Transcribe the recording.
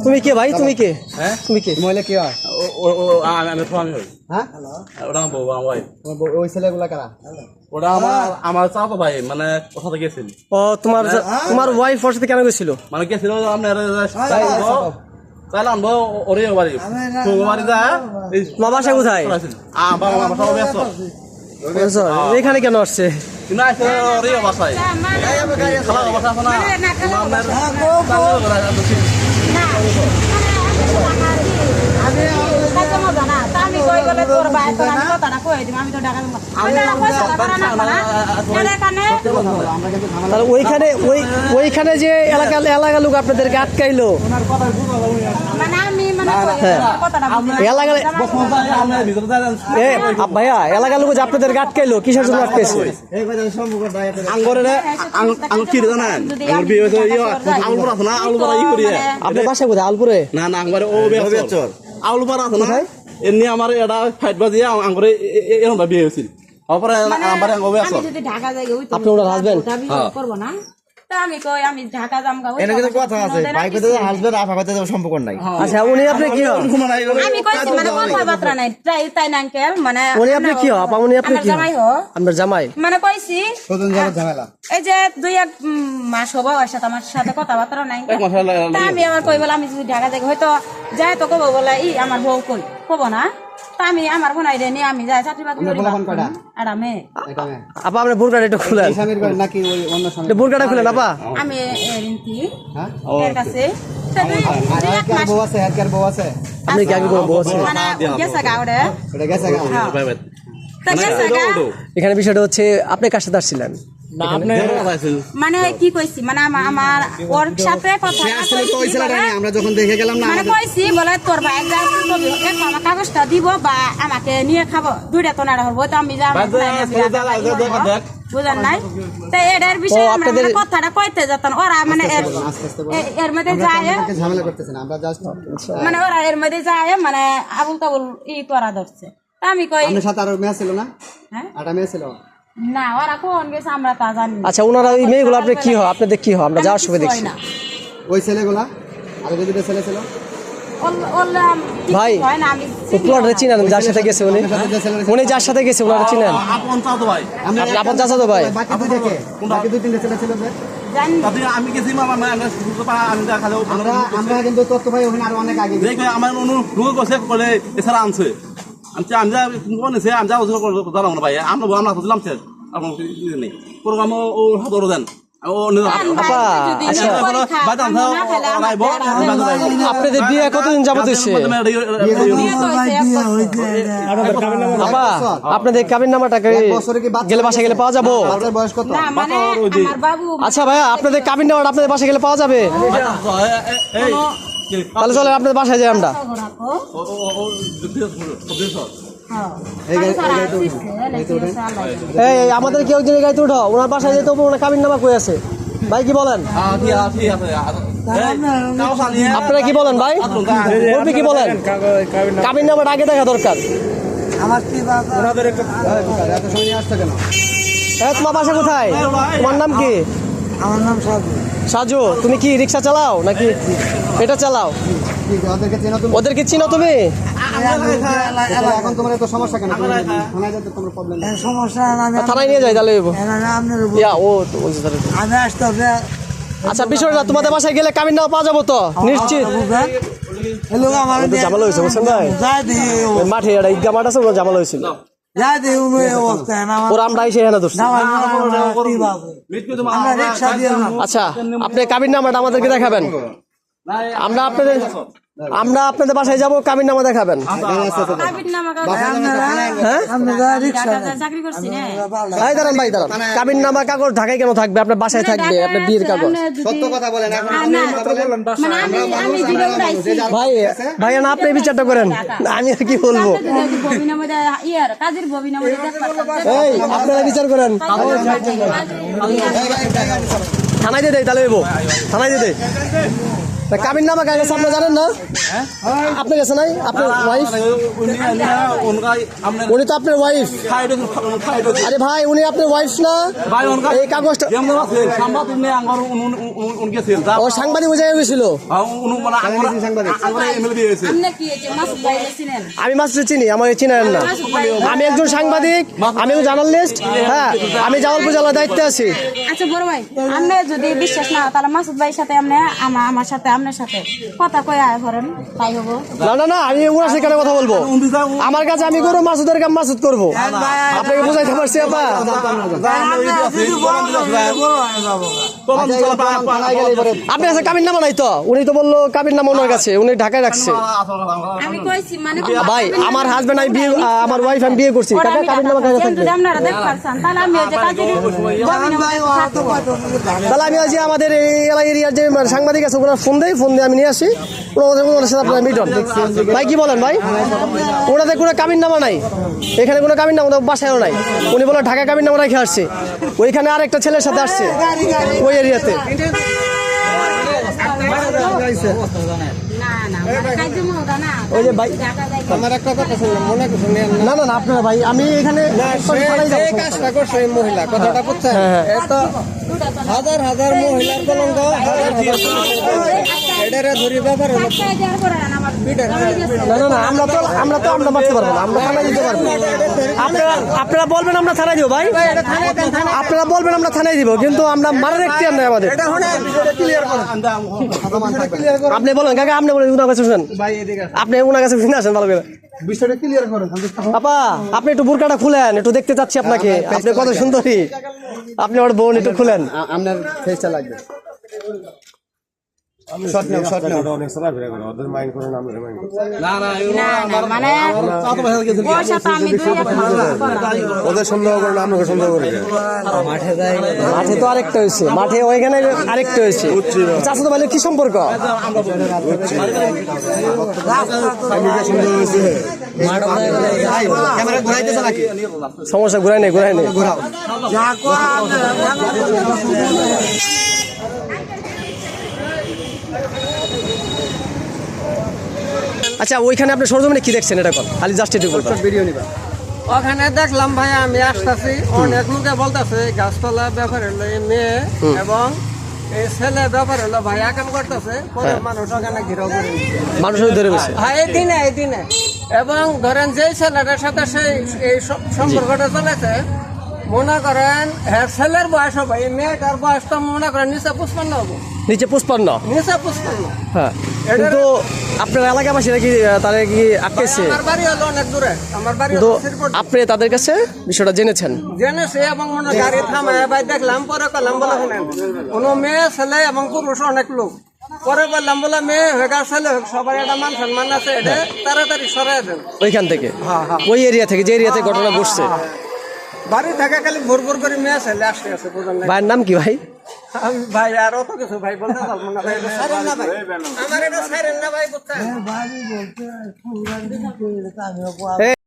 তুমি কে ভাই? তুমি কে? হ্যাঁ তুমি কে? মহিলা কি হয়? আমি স্বামী হই। হ্যাঁ ওটা বউ আমার ওই ছেলেগুলা কারা? ওটা আমার চাচা ভাই, মানে কোথাতে গেছিল। ও তোমার ওয়াইফ ওর সাথে কেন গেছিল? মানে গেছিল আপনার তাহলে আনবো ওরে বাড়ি বাড়ি যা। তোমার বাসা কোথায়? এখানে কেন আসছে? বাসায় ওইখানে যে এলাকা লোক আপনাদেরকে আটকাইলো, ভাইয়া এলাকার লোক যে আপনাদেরকে আটকাইলো কিসের জন্য আটকাইছে? আপনার বাসা কোথায়? আলপুরে? না না, আলুপাড়া আছে না, এমনি আমার এটা ফাইট বাজিয়ে আঙ্গুরে এরকম বিয়ে হয়েছিল। আপনি ওনার হাজবেন্ড? আমি কই আমি ঢাকা যাম গা। এনে কিন্তু কথা আছে, ভাই কইতে হাজবেন্ড আপা কইতে সম্পর্ক নাই। আচ্ছা উনি আপনি কি হয়? আমি কইছি মানে কথাবার্তা নাই, তাই না আঙ্কেল? মানে উনি আপনি কি হয়? আপা উনি আপনি কি? জামাই হো। আপনার জামাই? মানে কইছি কতদিন যাবত ঝামেলা? এই যে 2-1 মাস হবে ওর সাথে আমার সাথে কথাবার্তা নাই। তা আমি আমার কই বলে আমি যদি ঢাকা যাই হয়তো যায় তো কব বলে আমার বউ কই কব না। তা আমি আমার বোনাই রে নিয়ে আমি যাই চাকরি বাকরি করি। আর আমি আপা আপনি বুরকাটা একটু খুলেন। স্বামীর বাড়ি নাকি ওই অন্য স্বামী? বুরকাটা খুলেন আপা। আমি রিন্তি হ্যাঁ এর কাছে আর বউ আছে, আর বউ আছে। আপনি কি আগে বউ আছে? মানে গেছে গাওড়ে এটা গেছে গা। তা গেছে গা। এখানে বিষয়টা হচ্ছে আপনি কার সাথে আসছিলেন? মানে কি কইছি মানে আমার ওর সাথে কথা আমরা যখন দেখে গেলাম না মানে কইছি বলে তোর ভাই আমার কাগজটা দিব বা আমাকে নিয়ে খাবো, 2টা তো না হবো তো আমি যাবো বুঝার নাই। তো এর বিষয়ে আমরা কথাটা কইতে যেতাম ওরা মানে এর মধ্যে যায় ঝামেলা করতেছে না, আমরা জাস্ট মানে ওরা এর মধ্যে যায় মানে আবুল তাবুল করা ধরছে। তা আমি কই আপনার সাথে আরো মেয়ে ছিল না? হ্যাঁ আটা মেয়ে ছিল না, ওরা কোন গেছে আমরা তা জানি। আচ্ছা ওনারা ওই মেয়েগুলো আপনি কি হয়? আপনাদের কি হয়? আমরা যাওয়ার সময় দেখছি ওই ছেলেগুলা আর যে দুটো ছেলে ছিল ভাই প্লটে চিনেন যার সাথে গেছে উনি? উনি যার সাথে গেছে ওনারা চিনেন? আপন চাচা তো ভাই। বাকি দুই থেকে বাকি 2-3 ছেলে ছিল যে আমি গেছি আমরা কিন্তু তথ্য ভাই ওখানে আরো অনেক আগে আমার বলে এছাড়া আনছে আমি আমি যা জানাবো না ভাই। আমরা বুঝলাম নেই প্রোগ্রাম ও হাতর দেন আপনাদের বিয়ে কতদিন যাবত হয়েছে? আপনাদের কাবিন নামাটা গেলে বাসা গেলে পাওয়া যাবো? আচ্ছা ভাইয়া আপনাদের কাবিন নামাটা আপনাদের বাসা গেলে পাওয়া যাবে? তাহলে চলে আপনাদের বাসায় যাই আমরা। এই আমাদের কেউ যে গাড়িতে উঠো, ওনার বাসায় যেতে হবে, ওনার কাবিন নামা কই আছে ভাই কি বলেন? আপনারা কি বলেন ভাই? বলবি কি বলেন? কাবিন নামাটা আগে দেখা দরকার। তোমার বাসা কোথায়? তোমার নাম কি? আমার নাম সাজু। সাজু, তুমি কি রিক্সা চালাও নাকি এটা চালাও? ওদেরকে চিনো তুমি? এখন তোমার এত সমস্যা কেন? থানায় যেতে তোমার প্রবলেম? সমস্যা থানায় নিয়ে যাই তাহলে ও তো বলছে আমি আসতে হবে। আচ্ছা বিষয়টা তোমাদের বাসায় গেলে কাবিন নামা পাওয়া যাবো তো নিশ্চিত? জামাল হয়েছে বুঝছেন ভাই, মাঠে একটা ঈদগা মাঠ আছে, ওরা জামাল হয়েছিল। আচ্ছা আপনি কাবিন নামাটা আমাদেরকে দেখাবেন, আমরা আপনাদের বাসায় যাবো, কাবিন নামা দেখাবেন। দাঁড়ান ভাই দাঁড়ান, কাবিন নামা কাগজ ঢাকায় কেন থাকবে? আপনার বাসায় থাকবে আপনার বিয়ের কাগজ। সত্য কথা বলেন ভাই ভাইয়া না আপনি বিচারটা করেন, আমি আর কি বলবো। আপনারা বিচার করেন, থানায় দিয়ে দেয় তাহলে থানায় দিয়ে দেয়। কাবিন নামা কার কাছে আপনি জানেন না? আপনার কাছে নাই? আপনার ওয়াইফ? উনি তো আপনার ওয়াইফ। আরে ভাই উনি আপনার ওয়াইফ না? এই কাগজটা ও সাংবাদিক বুঝে গেছিল। আমি মাসুদ চিনি, আমার চিনেন না। আমি একজন সাংবাদিক, আমি একজন জার্নালিস্ট। হ্যাঁ, আমি জামালপুর জেলার দায়িত্বে আছি। আচ্ছা বড় ভাই, আপনি যদি বিশ্বাস না তাহলে মাসুদ ভাইয়ের সাথে আপনি আমার সাথে আপনার সাথে কথা কয়ে আয় করেন, তাই হবো। না না না, আমি ওনার সাথে কেন কথা বলবো? আমার কাছে আমি করবো, মাসুদের কাম মাসুদ করবো। আপনাকে বুঝাইতে পারছি আপা? আপনার কাছে কাবিন নামা নাই তো? উনি তো বললো কাবিন নামা ওনার কাছে, উনি ঢাকায় রাখছে। আমি কইছি মানে ভাই আমার হাজবেন্ড আমি বিয়ে, আমার ওয়াইফ আমি বিয়ে করছি, কাকা কাবিন নামা কাছে থাকবে। যদি আপনারা দেখতে পারছেন তাহলে আমি ওই যে কাজের তাহলে আমি আজ আমাদের এই এরিয়ার যে সাংবাদিক আছে ওনার ফোন দিয়ে আমি নিয়ে আসি, ওনাদের সাথে আপনার মিটন। ভাই কি বলেন ভাই? ওনাদের কোনো কাবিন নামা নাই, এখানে কোনো কাবিন নামা বাসায়ও নাই। উনি বলে ঢাকা কাবিন নামা রেখে আসছে, ওইখানে আরেকটা ছেলের সাথে আসছে ওই এরিয়াতে। ওই যে ভাই আমার একটা কথা শুনলাম, মনে করছেন না? না না আপনারা ভাই, আমি এখানে কাজটা করছে এই মহিলা, কথাটা বুঝছেন? তো হাজার হাজার মহিলার কলঙ্ক, এটারে ধরি ব্যাপার হলো। না না না, আমরা মারতে পারবো না, আমরা থানায় দিতে পারবো। আপনারা বলবেন আমরা থানায় দিব ভাই, আপনারা বলবেন আমরা থানায় দিব, কিন্তু আমরা মারার এখতিয়ার নাই আমাদের। আপনি বলেন কাকা, আপনি বলেন উনার কাছে শুনেন, আপনি উনার কাছে শুনে আসেন ভালো করে বিষয়টা ক্লিয়ার করেন। আপা আপনি একটু বুরকাটা খুলেন, একটু দেখতে চাচ্ছি আপনাকে, আপনি কত সুন্দরী, আপনি আমার বোন, একটু খুলেন, আপনার ফেসটা লাগবে। ওদের সন্দেহ করেন, আপনাকে সন্দেহ করে মাঠে তো আরেকটা হয়েছে, মাঠে ওইখানে আরেকটা হয়েছে। চাচাতো ভাইয়ের কি সম্পর্ক? সমস্যা ঘুরাই নেই, ঘুরাও। আচ্ছা ওইখানে আপনি সরজমিনে কি দেখছেন এটা কর, খালি জাস্ট একটু বলবেন। ভিডিও নিবা ওখানে দেখলাম ভাই, আমি আসতেছি, অনেক লোকে বলতেছে গাছতলা ব্যাপার হলো এই মেয়ে এবং এই ছেলে ব্যাপার হলো ভাই আকাম করতেছে, পরে মানুষ ওখানে ঘিরাও করে মানুষ ধরে গেছে। হ্যাঁ এই দিনে এবং ধরেন যেই ছেলেটার সাথে সেই এই সম্পর্কটা চলেছে, মনে করেন হ্যাঁ ছেলের বয়স হবে, এই মেয়েটার বয়স তো মনে করেন নিচে 55 হবো, নিচে 55। হ্যাঁ, কিন্তু আপনার এলাকাবাসীরা কি তারা কি আটকেছে? আমার বাড়ি হলো অনেক দূরে, আমার বাড়ি তো আপনি তাদের কাছে বিষয়টা জেনেছেন? জেনেছে এবং মনে গাড়ি থামায় ভাই দেখলাম, পরে করলাম বলে শুনেন কোনো মেয়ে ছেলে এবং পুরুষ অনেক লোক, পরে বললাম বলে মেয়ে হোক আর ছেলে হোক সবার একটা মান সম্মান আছে, এটা তাড়াতাড়ি সরাই দেন ওইখান থেকে, ওই এরিয়া থেকে, যে এরিয়াতে ঘটনা ঘটছে। বাড়ি থাকা খালি ভোর ভোর করে মেয়ে ছেলে আসতে আছে। ভাইয়ের নাম কি ভাই? ভাই আর অত কিছু ভাই বলতে পারবো না ভাই, আমার এটা সাইরেন না ভাই, বুঝছেন?